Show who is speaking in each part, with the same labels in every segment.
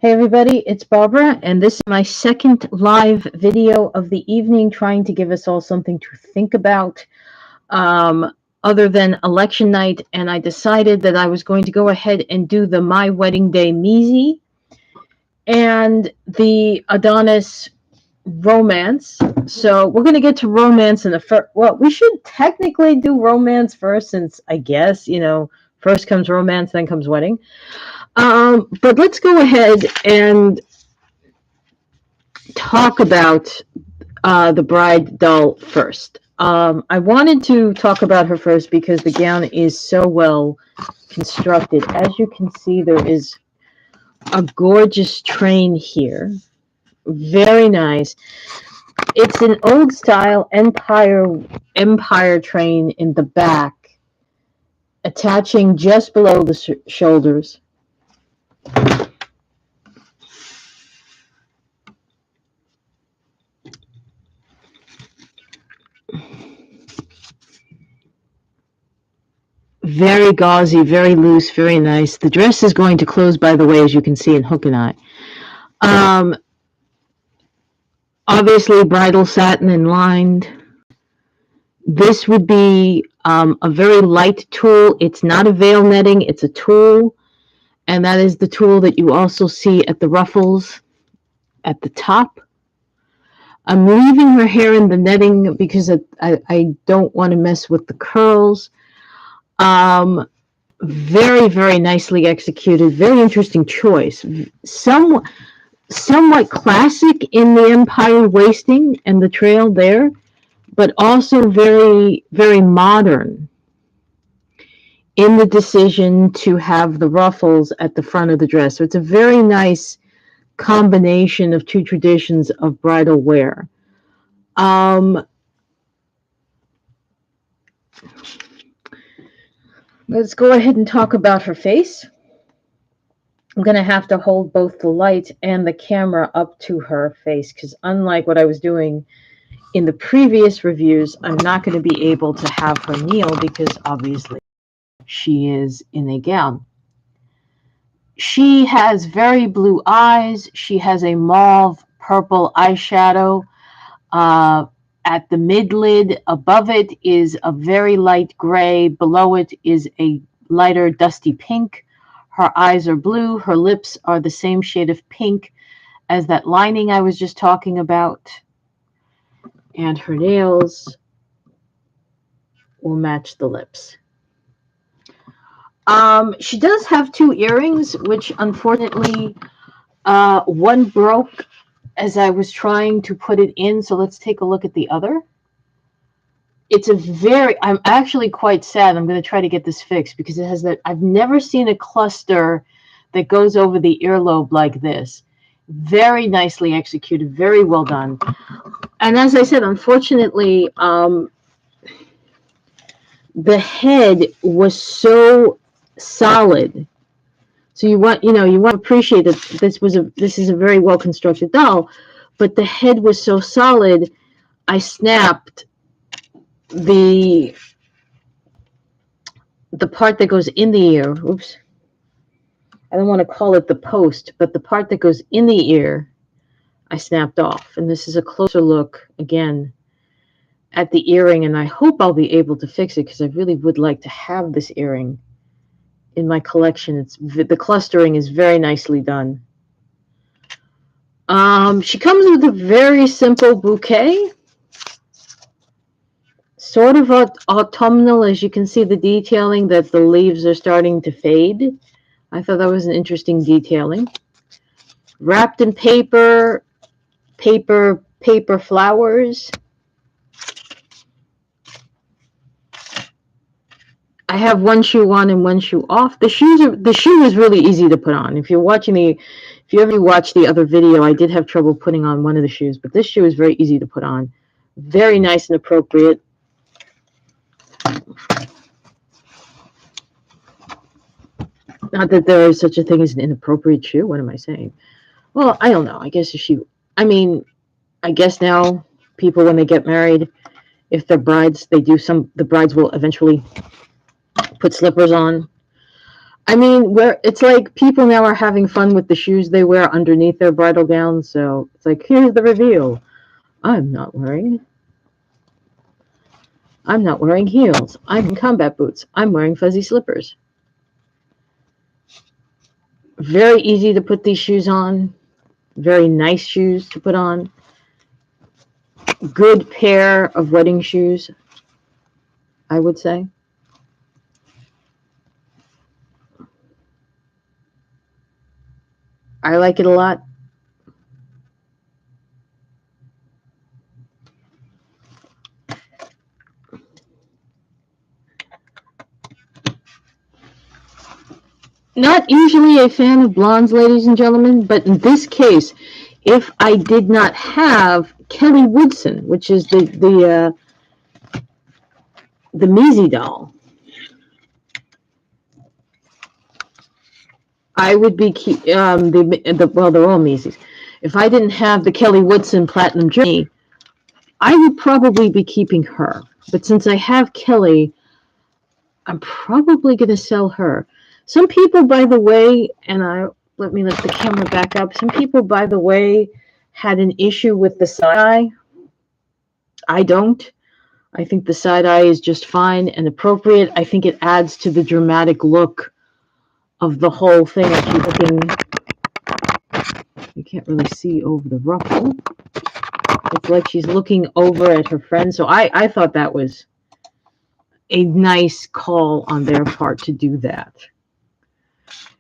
Speaker 1: Hey everybody, it's Barbara, and this is my second live video of the evening, trying to give us all something to think about other than election night. And I decided that I was going to go ahead and do the My Wedding Day Mizi and the Adonis romance. So we're going to get to romance in the first. Well, we should technically do romance first, since I guess, first comes romance, then comes wedding. But let's go ahead and talk about the bride doll first. I wanted to talk about her first because the gown is so well constructed. As you can see, there is a gorgeous train here. Very nice. It's an old style empire train in the back, attaching just below the shoulders. Very gauzy, very loose, very nice. The dress is going to close, by the way, as you can see in Hook and Eye. Obviously, bridal satin and lined. This would be a very light tulle. It's not a veil netting, it's a tulle. And that is the tulle that you also see at the ruffles at the top. I'm leaving her hair in the netting because I don't want to mess with the curls. Very, very nicely executed. Very interesting choice. Somewhat classic in the empire waisting and the trail there, but also very, very modern in the decision to have the ruffles at the front of the dress. So it's a very nice combination of two traditions of bridal wear. Let's go ahead and talk about her face. I'm going to have to hold both the light and the camera up to her face because, unlike what I was doing in the previous reviews, I'm not going to be able to have her kneel because obviously she is in a gown. She has very blue eyes. She has a mauve purple eyeshadow at the mid-lid. Above it is a very light gray. Below it is a lighter dusty pink. Her eyes are blue. Her lips are the same shade of pink as that lining I was just talking about. And her nails will match the lips. She does have two earrings, which unfortunately one broke as I was trying to put it in. So let's take a look at the other. I'm actually quite sad. I'm going to try to get this fixed because it has that. I've never seen a cluster that goes over the earlobe like this. Very nicely executed, very well done. And as I said, unfortunately, the head was so solid. So you want to appreciate that this is a very well constructed doll, but the head was so solid, I snapped the part that goes in the ear. Oops. I don't want to call it the post, but the part that goes in the ear, I snapped off. And this is a closer look again at the earring, and I hope I'll be able to fix it because I really would like to have this earring in my collection. The clustering is very nicely done. She comes with a very simple bouquet, sort of autumnal, as you can see the detailing that the leaves are starting to fade. I thought that was an interesting detailing. Wrapped in paper flowers. I have one shoe on and one shoe off. The shoe is really easy to put on. If you ever watched the other video, I did have trouble putting on one of the shoes, but this shoe is very easy to put on. Very nice and appropriate. Not that there is such a thing as an inappropriate shoe. What am I saying? Well, I don't know. I guess I guess now people, when they get married, if they're brides, the brides will eventually put slippers on. I mean, where it's like people now are having fun with the shoes they wear underneath their bridal gowns. So it's like, here's the reveal. I'm not wearing. I'm not wearing heels. I'm in combat boots. I'm wearing fuzzy slippers. Very easy to put these shoes on. Very nice shoes to put on. Good pair of wedding shoes, I would say. I like it a lot. Not usually a fan of blondes, ladies and gentlemen, but in this case, if I did not have Kelly Woodson, which is the Mizi doll, I would be well, they're all Mizis. If I didn't have the Kelly Woodson Platinum Journey, I would probably be keeping her. But since I have Kelly, I'm probably going to sell her. Some people, by the way, let me let the camera back up. Some people, by the way, had an issue with the side eye. I don't. I think the side eye is just fine and appropriate. I think it adds to the dramatic look of the whole thing. I keep looking. You can't really see over the ruffle. It's like she's looking over at her friend. So I thought that was a nice call on their part to do that.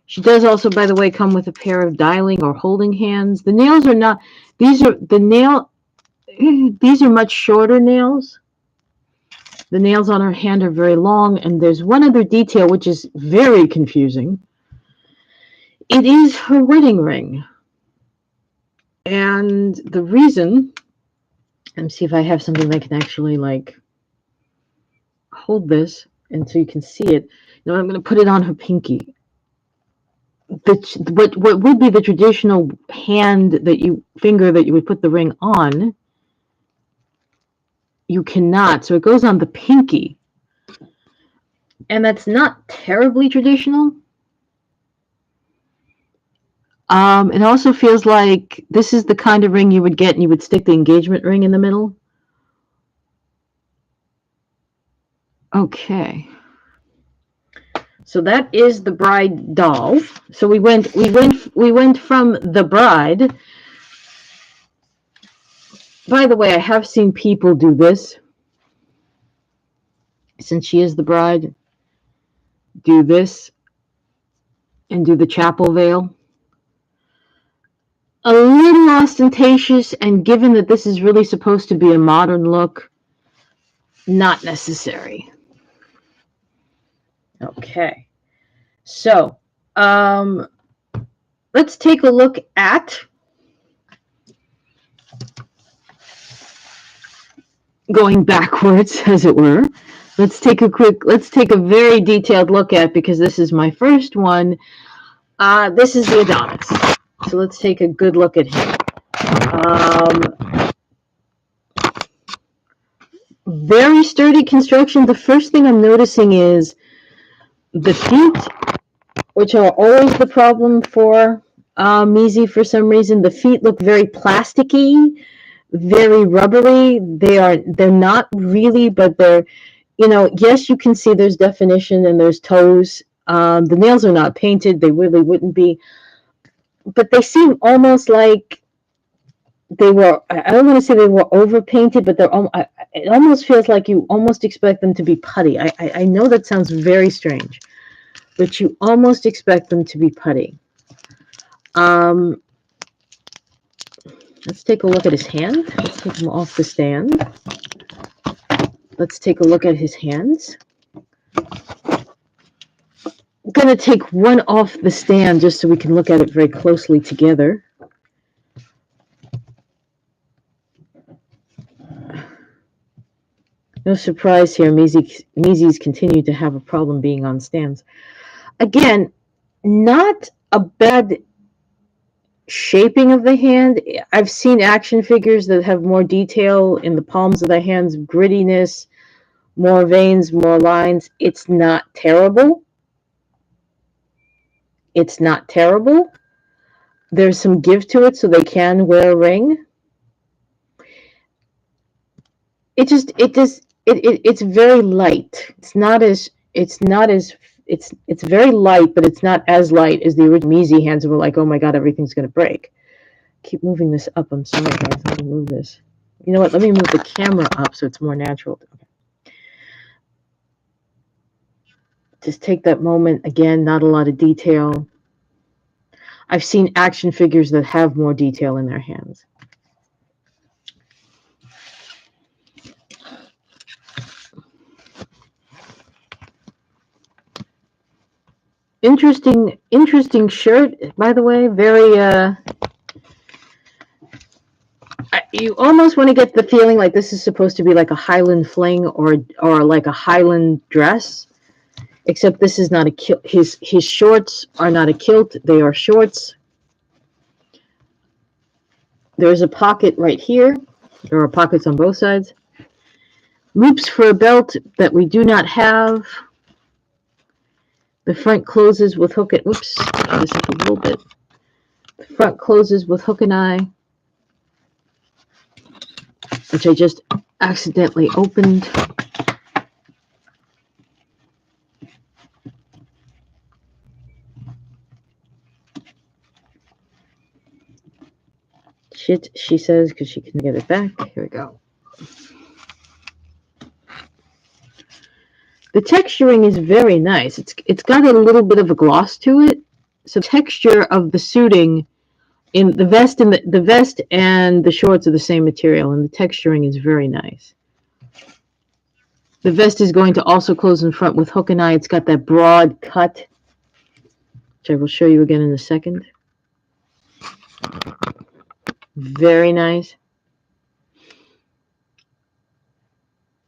Speaker 1: She does also, by the way, come with a pair of dialing or holding hands. The nails are not, these are much shorter nails. The nails on her hand are very long, and there's one other detail which is very confusing. It is her wedding ring. And the reason, let me see if I have something that can actually like hold this and so you can see it. Now I'm going to put it on her pinky. What would be the traditional finger that you would put the ring on, you cannot. So it goes on the pinky. And that's not terribly traditional. It also feels like this is the kind of ring you would get and you would stick the engagement ring in the middle. Okay. So that is the bride doll. So we went from the bride. By the way, I have seen people do this. Since she is the bride, do this and do the chapel veil. A little ostentatious, and given that this is really supposed to be a modern look, not necessary. Okay. So, let's take a look at going backwards, as it were. Let's take a very detailed look at, because this is my first one. This is the Adonis. So let's take a good look at him. Very sturdy construction. The first thing I'm noticing is the feet, which are always the problem for Mizi for some reason. The feet look very plasticky, very rubbery. They're not really, but they're, yes, you can see there's definition and there's toes. The nails are not painted. They really wouldn't be. But they seem almost like they were, I don't want to say they were overpainted, but it almost feels like you almost expect them to be putty. I know that sounds very strange, but you almost expect them to be putty. Let's take a look at his hand. Let's take him off the stand. Let's take a look at his hands. I'm going to take one off the stand just so we can look at it very closely together. No surprise here, Mizi's continue to have a problem being on stands. Again, not a bad shaping of the hand. I've seen action figures that have more detail in the palms of the hands, grittiness, more veins, more lines. It's not terrible. It's not terrible. There's some give to it, so they can wear a ring. It's very light. It's very light, but it's not as light as the original Mizi hands. And we're like, oh my god, everything's gonna break. Keep moving this up. I'm sorry, guys. Let me move this. You know what? Let me move the camera up so it's more natural. Okay. Just take that moment again. Not a lot of detail. I've seen action figures that have more detail in their hands. Interesting shirt, by the way. Very you almost want to get the feeling like this is supposed to be like a Highland fling or like a Highland dress, except this is not a kilt. His shorts are not a kilt; they are shorts. There's a pocket right here. There are pockets on both sides. Loops for a belt that we do not have. The front closes with hook and oops, this up a little bit. The front closes with hook and eye, which I just accidentally opened. Shit, she says, because she can get it back. Here we go. The texturing is very nice. It's got a little bit of a gloss to it. So texture of the suiting in the vest and the vest and the shorts are the same material, and the texturing is very nice. The vest is going to also close in front with hook and eye. It's got that broad cut, which I will show you again in a second. Very nice.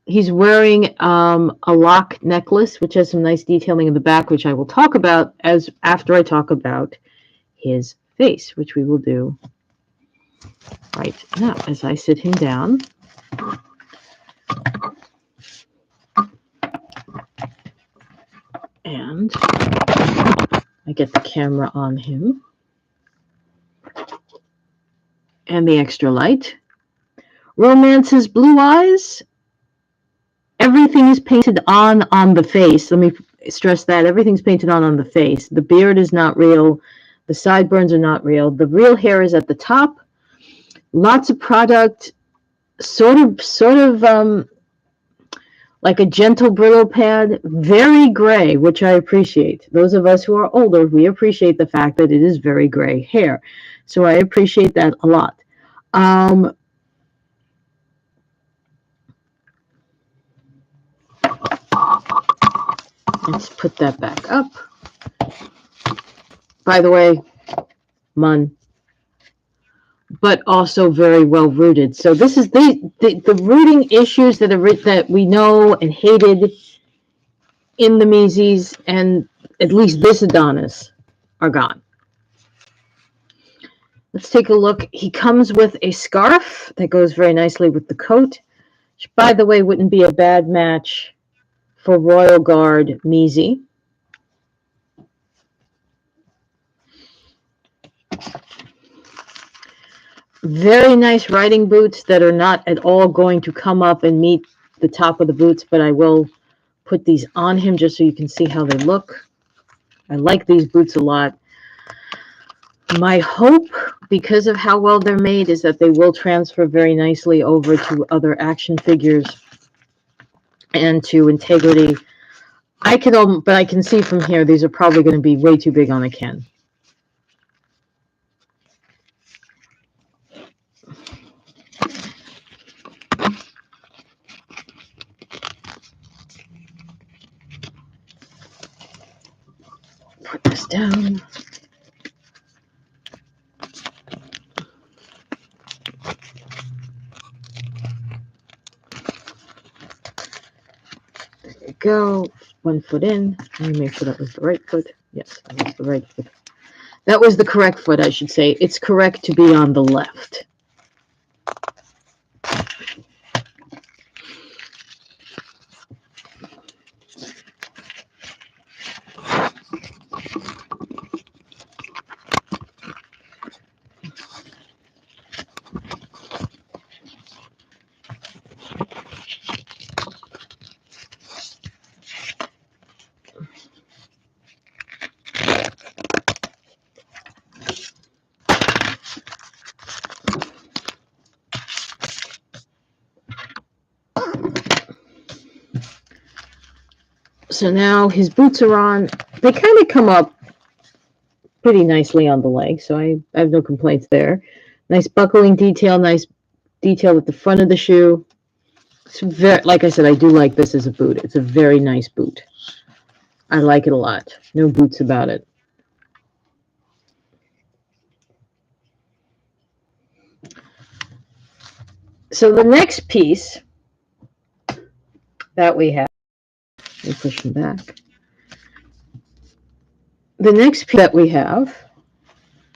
Speaker 1: He's wearing a lock necklace, which has some nice detailing in the back, which I will talk about after I talk about his face, which we will do right now as I sit him down. And I get the camera on him and the extra light. Romance's blue eyes. Everything is painted on the face. Let me stress that. Everything's painted on the face. The beard is not real. The sideburns are not real. The real hair is at the top. Lots of product, sort of like a gentle brittle pad, very gray, which I appreciate. Those of us who are older, we appreciate the fact that it is very gray hair. So I appreciate that a lot. Let's put that back up. By the way, Mun, but also very well rooted. So this is the rooting issues that we know and hated in the Mizis, and at least this Adonis, are gone. Let's take a look. He comes with a scarf that goes very nicely with the coat, which, by the way, wouldn't be a bad match for Royal Guard Mizi. Very nice riding boots that are not at all going to come up and meet the top of the boots, but I will put these on him just so you can see how they look. I like these boots a lot. My hope, because of how well they're made, is that they will transfer very nicely over to other action figures and to Integrity. But I can see from here these are probably going to be way too big on a Ken. Put this down. There you go. 1 foot in. Let me make sure that was the right foot. Yes, that was the right foot. That was the correct foot, I should say. It's correct to be on the left. So now his boots are on. They kind of come up pretty nicely on the leg, so I have no complaints there. Nice buckling detail, nice detail at the front of the shoe. It's very, like I said, I do like this as a boot. It's a very nice boot. I like it a lot. No boots about it. So the next piece that we have, let me push him back. The next piece that we have,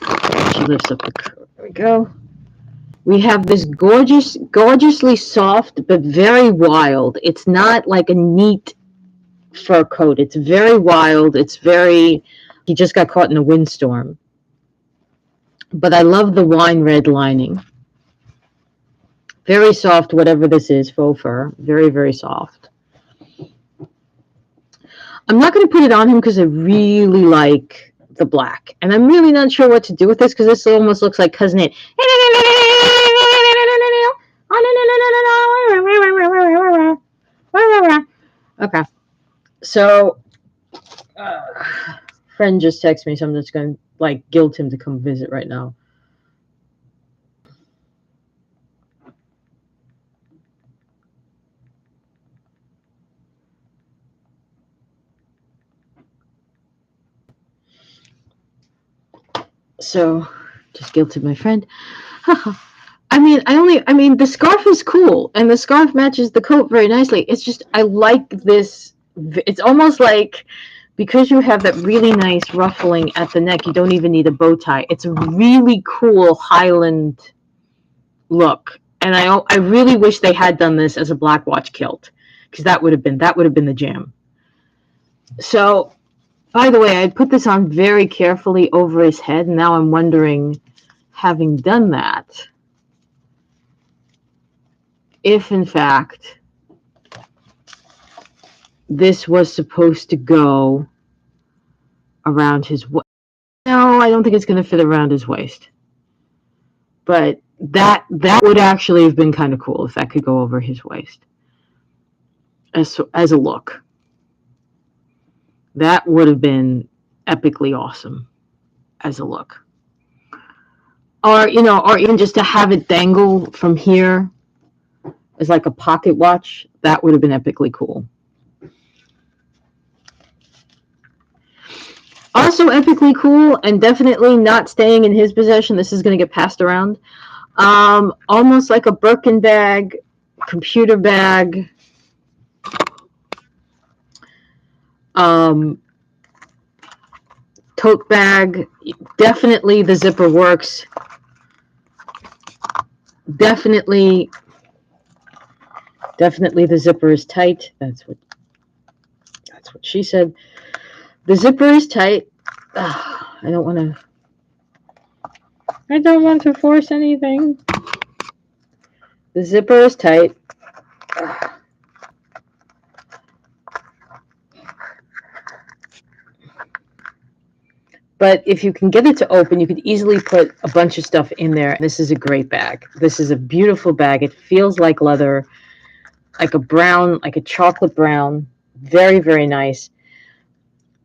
Speaker 1: she lifts up the curve. There we go. We have this gorgeously soft, but very wild. It's not like a neat fur coat. It's very wild. It's very, he just got caught in a windstorm. But I love the wine red lining. Very soft, whatever this is, faux fur. Very, very soft. I'm not going to put it on him because I really like the black. And I'm really not sure what to do with this because this almost looks like Cousin It. Okay. So, friend just texted me, so I'm just going to like guilt him to come visit right now. So, just guilted my friend. I mean, the scarf is cool, and the scarf matches the coat very nicely. It's just, I like this. It's almost like, because you have that really nice ruffling at the neck, you don't even need a bow tie. It's a really cool Highland look. And I really wish they had done this as a black watch kilt, because that would have been the jam. So, by the way, I put this on very carefully over his head, and now I'm wondering, having done that, if in fact this was supposed to go around his waist. No, I don't think it's going to fit around his waist. But that would actually have been kind of cool if that could go over his waist as a look. That would have been epically awesome as a look. Or even just to have it dangle from here as like a pocket watch, that would have been epically cool. Also epically cool, and definitely not staying in his possession. This is going to get passed around. Almost like a Birkin bag, computer bag. Tote bag. Definitely the zipper works. Definitely the zipper is tight. That's what she said. The zipper is tight. I don't want to force anything. The zipper is tight. But if you can get it to open, you could easily put a bunch of stuff in there. This is a great bag. This is a beautiful bag. It feels like leather, like a brown, like a chocolate brown. Very, very nice.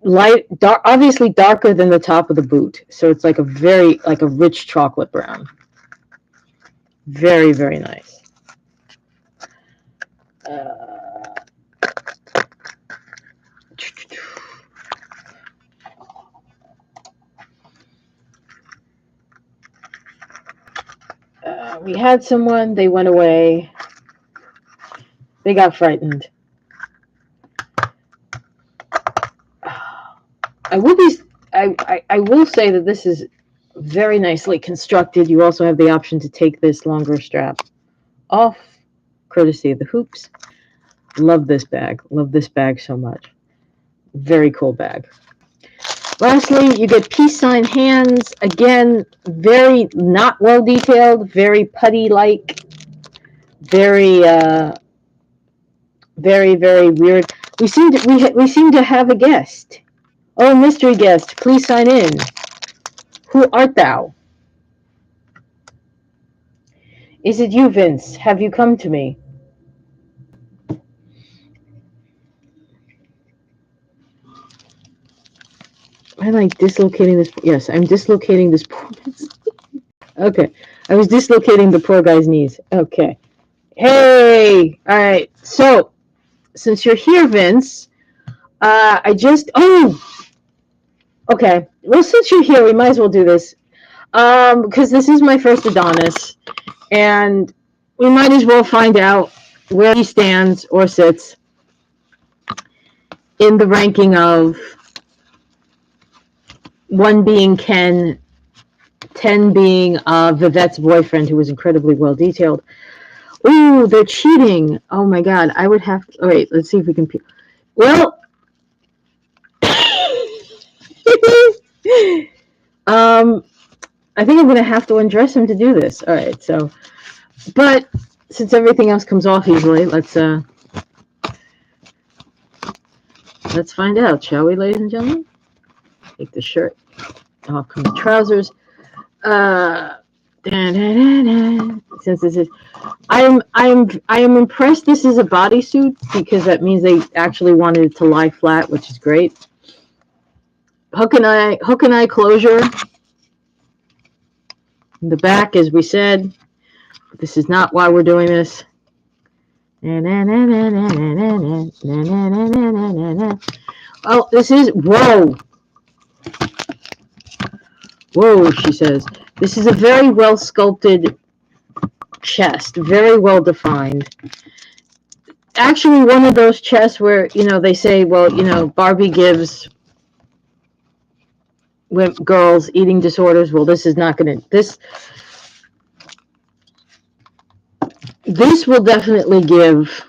Speaker 1: Light, dark, obviously darker than the top of the boot. So it's like a rich chocolate brown. Very, very nice. We had someone, they went away. They got frightened. I will say that this is very nicely constructed. You also have the option to take this longer strap off, courtesy of the hoops. Love this bag. Love this bag so much. Very cool bag. Lastly, you get peace sign hands. Again, very not well detailed, very putty-like, very, very, very weird. We seem to have a guest. Oh, mystery guest, please sign in. Who art thou? Is it you, Vince? Have you come to me? I like dislocating this. Yes, I'm dislocating this. Okay, I was dislocating the poor guy's knees. Okay. Hey, all right. So since you're here, Vince, I just. Oh, okay. Well, since you're here, we might as well do this. Because this is my first Adonis, and we might as well find out where he stands or sits in the ranking of one being Ken, 10 being Vivette's boyfriend, who was incredibly well detailed. Ooh, they're cheating. Oh my God. I would have to. All right, let's see if we can. Well, I think I'm going to have to undress him to do this. All right, so. But since everything else comes off easily, let's find out, shall we, ladies and gentlemen? Take the shirt. Off come the trousers. Since this is, I am impressed. This is a bodysuit because that means they actually wanted it to lie flat, which is great. Hook and eye closure. In the back, as we said, this is not why we're doing this. Oh, this is whoa. Whoa, she says. This is a very well sculpted chest, very well defined. Actually, one of those chests where, they say, well, Barbie gives girls eating disorders. Well, this is not going to, this will definitely give,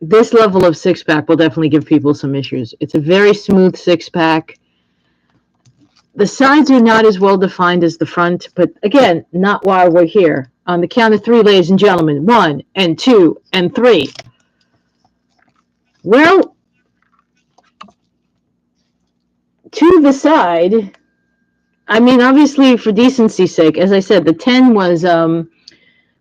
Speaker 1: this level of six-pack will definitely give people some issues. It's a very smooth six-pack. The sides are not as well defined as the front, but again, not why we're here. On the count of three, ladies and gentlemen, 1 and 2 and 3. Well, to the side, I mean, obviously, for decency's sake, as I said, the 10 was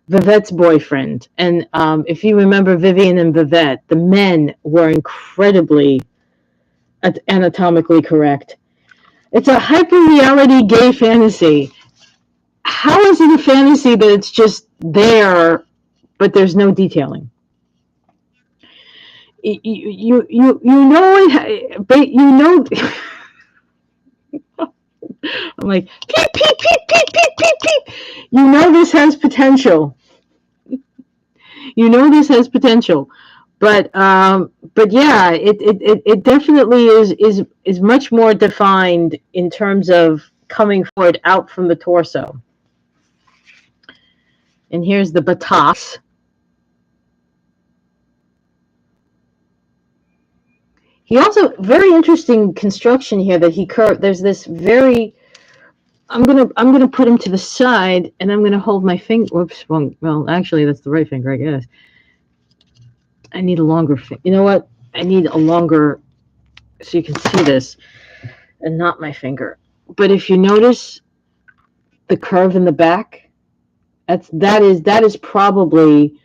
Speaker 1: Vivette's boyfriend. And if you remember Vivian and Vivette, the men were incredibly anatomically correct. It's a hyper-reality gay fantasy. How is it a fantasy that it's just there, but there's no detailing? You know it, but I'm like, peep, peep, peep, peep, peep, peep, peep. You know this has potential. This has potential. But yeah, it definitely is much more defined in terms of coming forward out from the torso. And here's the buttocks. He also, very interesting construction here that he curved. There's this very, I'm gonna put him to the side, and I'm gonna hold my finger. Whoops. Well, actually, that's the right finger, I guess. I need a longer finger. You know what? I need a longer, so you can see this, and not my finger. But if you notice the curve in the back, that is probably.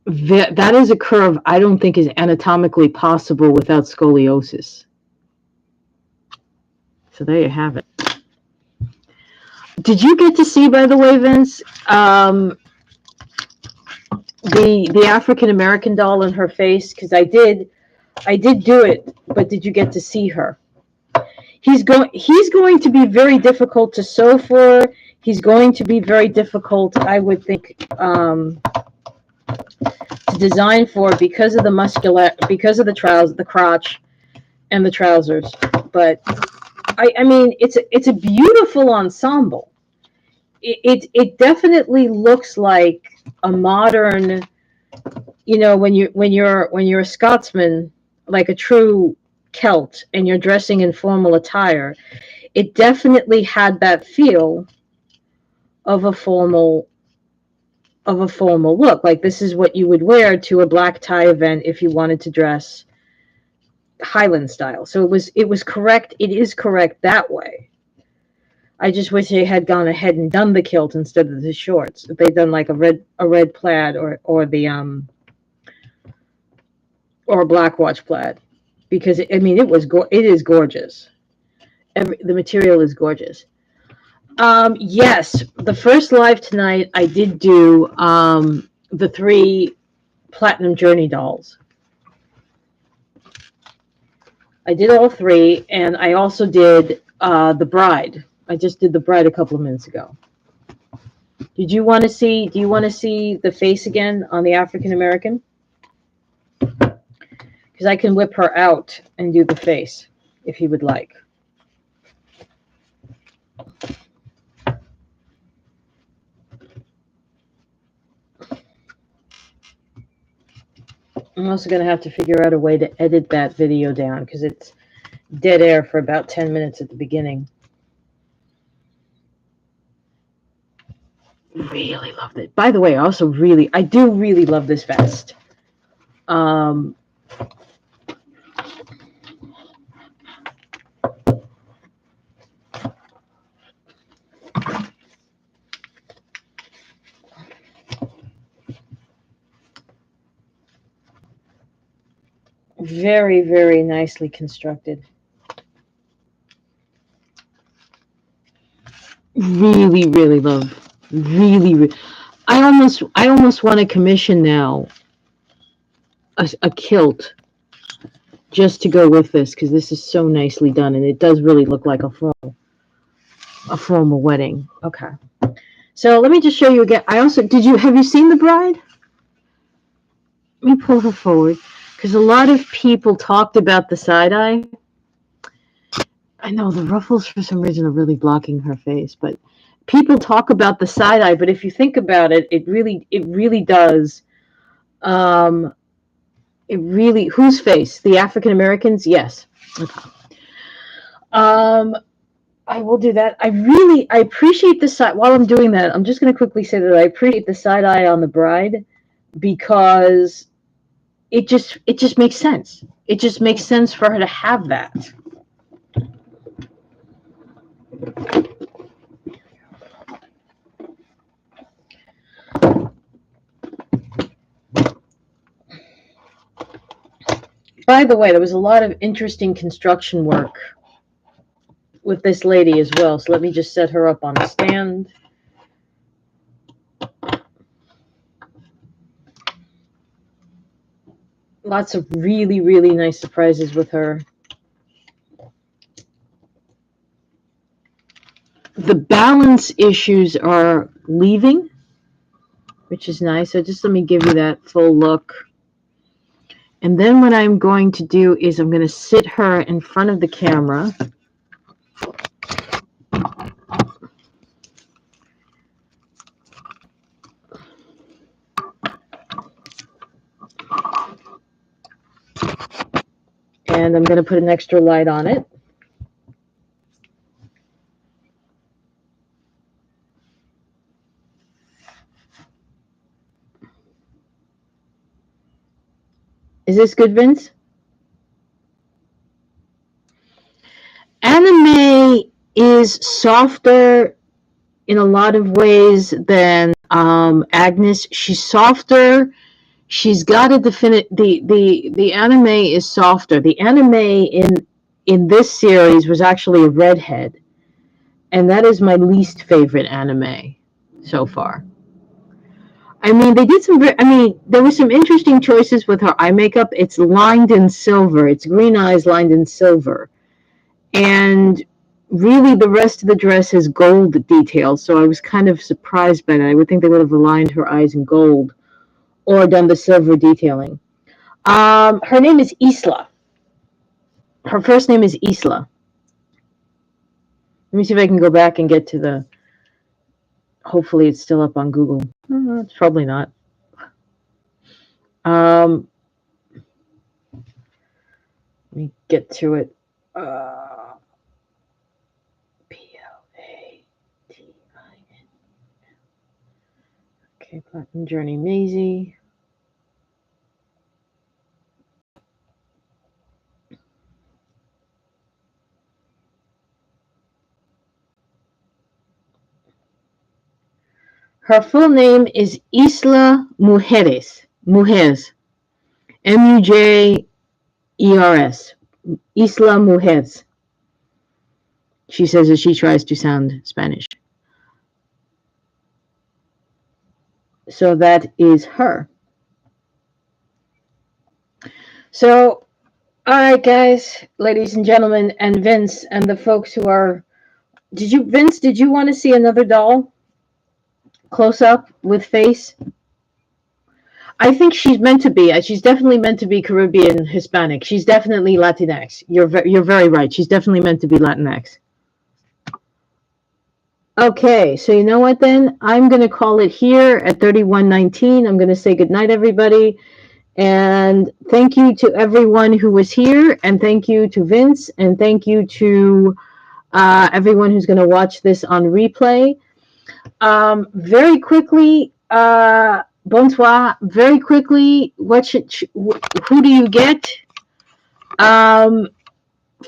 Speaker 1: That is a curve I don't think is anatomically possible without scoliosis. So there you have it. Did you get to see, by the way, Vince, the African American doll in her face? Because I did do it, but did you get to see her? He's going to be very difficult to sew for. He's going to be very difficult, I would think, to design for because of the trousers, the crotch, and the trousers. But I mean, it's a beautiful ensemble. It definitely looks like a modern, when you're a Scotsman, like a true Celt, and you're dressing in formal attire. It definitely had that feel of a formal look. Like this is what you would wear to a black tie event if you wanted to dress Highland style. So it was correct. It is correct that way. I just wish they had gone ahead and done the kilt instead of the shorts. If they'd done like a red plaid or a black watch plaid. because it is gorgeous. The material is gorgeous. Yes, the first live tonight I did do the 3 Platinum Journey dolls. I did all 3, and I also did the bride. I just did the bride a couple of minutes ago. Did you want to see? Do you want to see the face again on the African American? Because I can whip her out and do the face if you would like. I'm also going to have to figure out a way to edit that video down because it's dead air for about 10 minutes at the beginning. Really loved it. By the way, I do really love this vest. Very, very nicely constructed. Really, really love. Really. I almost want to commission now a kilt just to go with this because this is so nicely done and it does really look like a formal wedding. Okay. So let me just show you again. Have you seen the bride? Let me pull her forward because a lot of people talked about the side eye. I know the ruffles for some reason are really blocking her face, but people talk about the side eye. But if you think about it, it really does. Whose face? The African Americans? Yes. Okay. I will do that. I appreciate the side. While I'm doing that, I'm just going to quickly say that I appreciate the side eye on the bride because it just makes sense. It just makes sense for her to have that. By the way, there was a lot of interesting construction work with this lady as well. So let me just set her up on a stand. Lots of really, really nice surprises with her. The balance issues are leaving, which is nice. So just let me give you that full look. And then what I'm going to do is I'm going to sit her in front of the camera. And I'm going to put an extra light on it. Is this good, Vince? Anime is softer in a lot of ways than Agnes. She's softer. She's got a definite. The anime is softer. The anime in this series was actually a redhead, and that is my least favorite anime so far. I mean, there were some interesting choices with her eye makeup. It's lined in silver. It's green eyes lined in silver. And really the rest of the dress has gold details, so I was kind of surprised by that. I would think they would have aligned her eyes in gold or done the silver detailing. Her name is Isla. Her first name is Isla. Let me see if I can go back and get to the... Hopefully it's still up on Google. It's probably not. Let me get to it. Platin. Okay, Platinum Journey Mizi. Her full name is Isla Mujeres. Mujers. Mujers. Isla Mujeres. She says as she tries to sound Spanish. So that is her. So, all right, guys, ladies and gentlemen, and Vince, and the folks who are. Vince, did you want to see another doll close up with face? I think she's meant to be. She's definitely meant to be Caribbean Hispanic. She's definitely Latinx. You're very right. She's definitely meant to be Latinx. Okay, so you know what then? I'm going to call it here at 31:19. I'm going to say goodnight, everybody. And thank you to everyone who was here. And thank you to Vince. And thank you to everyone who's going to watch this on replay. Very quickly, bonsoir. Very quickly, who do you get?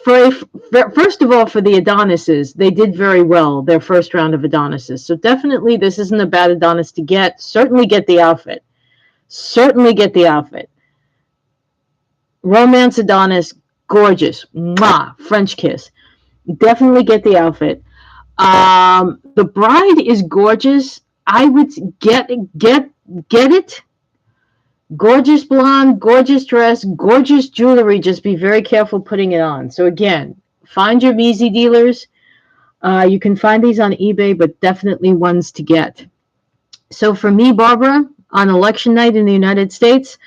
Speaker 1: First of all, for the Adonises, they did very well their first round of Adonises. So definitely, this isn't a bad Adonis to get. Certainly get the outfit. Certainly get the outfit. Romance Adonis, gorgeous. Mwah, French kiss. Definitely get the outfit. The bride is gorgeous. I would get it. Gorgeous blonde, gorgeous dress, gorgeous jewelry. Just be very careful putting it on. So again, find your Mizi dealers. You can find these on eBay, but definitely ones to get. So for me, Barbara, on election night in the United States,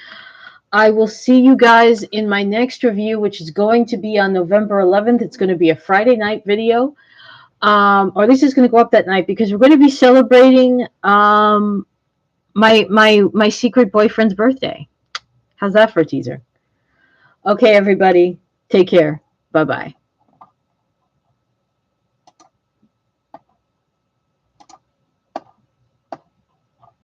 Speaker 1: I will see you guys in my next review, which is going to be on November 11th. It's going to be a Friday night video. Or at least it's going to go up that night because we're going to be celebrating my secret boyfriend's birthday. How's that for a teaser? Okay, everybody, take care. Bye-bye.